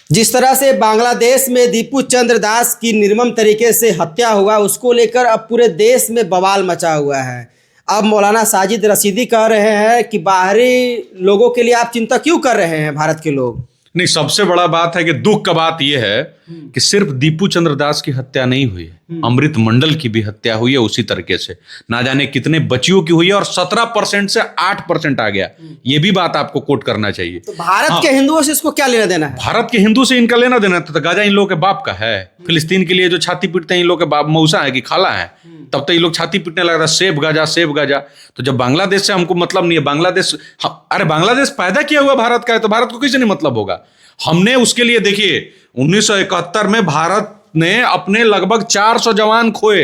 जिस तरह से बांग्लादेश में दीपू चंद्र दास की निर्मम तरीके से हत्या हुआ, उसको लेकर अब पूरे देश में बवाल मचा हुआ है। अब मौलाना साजिद रशीदी कह रहे हैं कि बाहरी लोगों के लिए आप चिंता क्यों कर रहे हैं, भारत के लोग। नहीं, सबसे बड़ा बात है कि दुख का बात यह है कि सिर्फ दीपू चंद्र दास की हत्या नहीं हुई है, अमृत मंडल की भी हत्या हुई है उसी तरीके से। ना जाने कितने बच्चियों की हुई है और 17% से 8% आ गया। ये भी बात आपको कोट करना चाहिए। तो भारत के हिंदुओं से इसको क्या लेना देना है? भारत के हिंदू से इनका लेना देना तो गाजा इन लोगों के बाप का है। फिलिस्तीन के लिए जो छाती पीटते हैं इन लोग के बाप मौसा है कि खाला है, तब तो ये लोग छाती पीटने लगा था सेब गाजा सेब गाजा। तो जब बांग्लादेश से हमको मतलब नहीं है, बांग्लादेश अरे बांग्लादेश पैदा किया हुआ भारत का है, तो भारत को किसी नहीं मतलब होगा। हमने उसके लिए देखिए 1971 में भारत ने अपने लगभग 400 जवान खोए,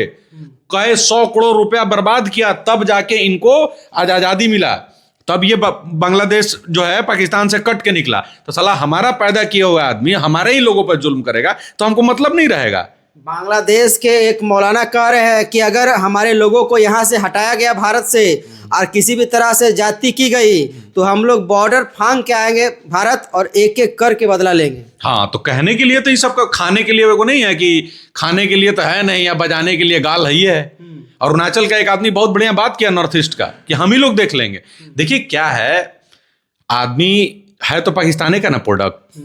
कई 100 करोड़ रुपया बर्बाद किया, तब जाके इनको आज आजादी मिला। तब ये बांग्लादेश जो है पाकिस्तान से कट के निकला। तो साला हमारा पैदा किया हुआ आदमी हमारे ही लोगों पर जुल्म करेगा तो हमको मतलब नहीं रहेगा। बांग्लादेश के एक मौलाना कह रहे हैं कि अगर हमारे लोगों को यहाँ से हटाया गया भारत से और किसी भी तरह से जाति की गई तो हम लोग बॉर्डर फांग के आएंगे भारत और एक एक करके बदला लेंगे। हाँ, तो कहने के लिए तो ये सब खाने के लिए वो नहीं है कि खाने के लिए तो है नहीं, या बजाने के लिए गाल है ही है। और अरुणाचल का एक आदमी बहुत बढ़िया बात किया नॉर्थ ईस्ट का कि हम ही लोग देख लेंगे। देखिए क्या है, आदमी है तो पाकिस्तानी का ना प्रोडक्ट,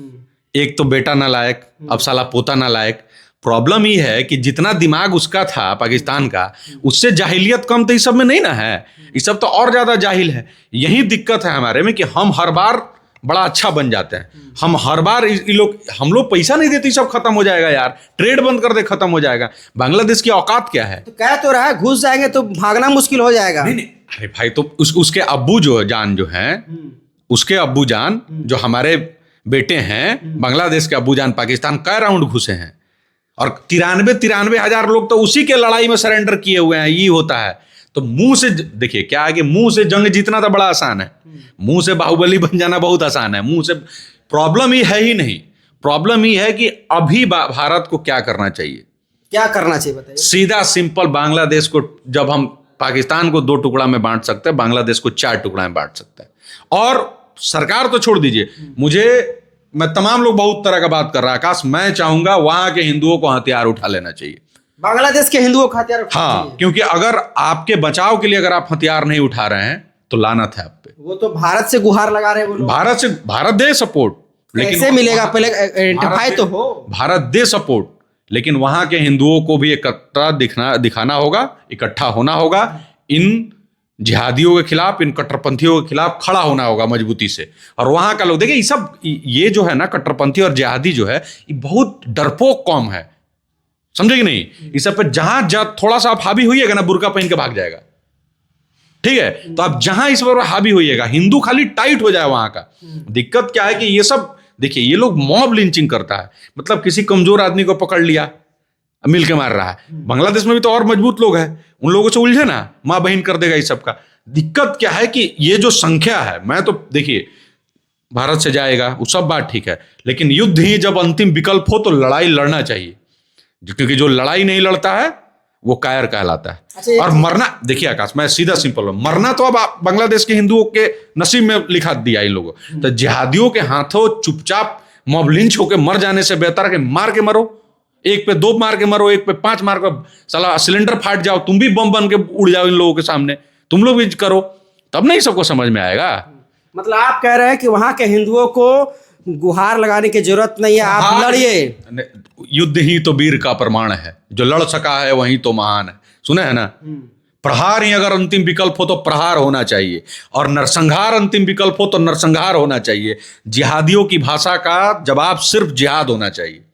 एक तो बेटा ना लायक, अब साला पोता ना लायक। प्रॉब्लम ये है कि जितना दिमाग उसका था पाकिस्तान का, उससे जाहिलियत कम तो इस सब में नहीं ना है। इस सब तो और ज्यादा जाहिल है। यही दिक्कत है हमारे में कि हम हर बार बड़ा अच्छा बन जाते हैं। हम हर बार हम लोग पैसा नहीं देते, सब खत्म हो जाएगा यार, ट्रेड बंद कर दे खत्म हो जाएगा। बांग्लादेश की औकात क्या है? तो कह तो रहा है घुस जाएंगे तो भागना मुश्किल हो जाएगा। नहीं, अरे भाई तो उसके अब्बू जान जो हैं, उसके अब्बू जान जो हमारे बेटे हैं, बांग्लादेश के अब्बू जान पाकिस्तान कई राउंड घुसे हैं और 93 हजार लोग तो उसी के लड़ाई में सरेंडर किए हुए हैं। ये होता है। तो मुंह से देखिए क्या है कि मुंह से जंग जीतना तो बड़ा आसान है, मुंह से बाहुबली बन जाना बहुत आसान है। मुंह से प्रॉब्लम ही है ही नहीं। प्रॉब्लम ही है कि अभी भारत को क्या करना चाहिए, क्या करना चाहिए बताइए। सीधा सिंपल, बांग्लादेश को जब हम पाकिस्तान को 2 टुकड़ा में बांट सकते हैं, बांग्लादेश को 4 टुकड़ा में बांट सकते हैं। और सरकार तो छोड़ दीजिए, मैं तमाम लोग बहुत तरह का बात कर रहा है आकाश, मैं चाहूंगा वहां के हिंदुओं को हथियार उठा लेना चाहिए, बांग्लादेश के हिंदुओं को हथियार उठाना चाहिए। क्योंकि अगर आपके बचाव के लिए अगर आप हथियार नहीं उठा रहे हैं तो लानत है आप पे। वो तो भारत से गुहार लगा रहे हैं, भारत दे सपोर्ट, लेकिन कैसे मिलेगा? पहले आइडेंटिफाई तो हो। भारत दे सपोर्ट, लेकिन वहां के हिंदुओं को भी इकट्ठा दिखाना होगा, इकट्ठा होना होगा। इन जिहादियों के खिलाफ, इन कट्टरपंथियों के खिलाफ खड़ा होना होगा मजबूती से। और वहां का लोग देखिए, ये जो है ना कट्टरपंथी और जिहादी जो है, ये बहुत डरपोक कौम है, समझे कि नहीं? इस सब पे जहां थोड़ा सा आप हावी होइएगा ना, बुर्का पहन के भाग जाएगा। ठीक है, तो आप जहां इस पर हावी होइएगा, हिंदू खाली टाइट हो जाए वहां का। दिक्कत क्या है कि ये सब देखिए, ये लोग मॉब लिंचिंग करता है, मतलब किसी कमजोर आदमी को पकड़ लिया, मिल के मार रहा है। बांग्लादेश में भी तो और मजबूत लोग हैं, उन लोगों से उलझे ना, मां बहन कर देगा इस सब का। दिक्कत क्या है कि ये जो संख्या है, मैं तो देखिए भारत से जाएगा वो सब बात ठीक है, लेकिन युद्ध ही जब अंतिम विकल्प हो तो लड़ाई लड़ना चाहिए, क्योंकि जो लड़ाई नहीं लड़ता है वो कायर कहलाता है। अच्छा, और मरना, देखिए आकाश, मैं सीधा सिंपल मरना तो अब बांग्लादेश के हिंदुओं के नसीब में लिखा दिया इन लोगों। तो जिहादियों के हाथों चुपचाप मॉब लिंच होकर मर जाने से बेहतर है कि मार के मरो, एक पे 2 मार के मरो, एक पे 5 मार के साला सिलेंडर फाट जाओ, तुम भी बम बन के उड़ जाओ इन लोगों के सामने, तुम लोग भी करो, तब नहीं सबको समझ में आएगा। मतलब आप कह रहे हैं कि वहां के हिंदुओं को गुहार लगाने की जरूरत नहीं है, आप लड़िए। युद्ध ही तो वीर का प्रमाण है, जो लड़ सका है वही तो महान है। सुने है ना, प्रहार ही अगर अंतिम विकल्प हो तो प्रहार होना चाहिए, और नरसंहार अंतिम विकल्प हो तो नरसंहार होना चाहिए। जिहादियों की भाषा का जवाब सिर्फ जिहाद होना चाहिए।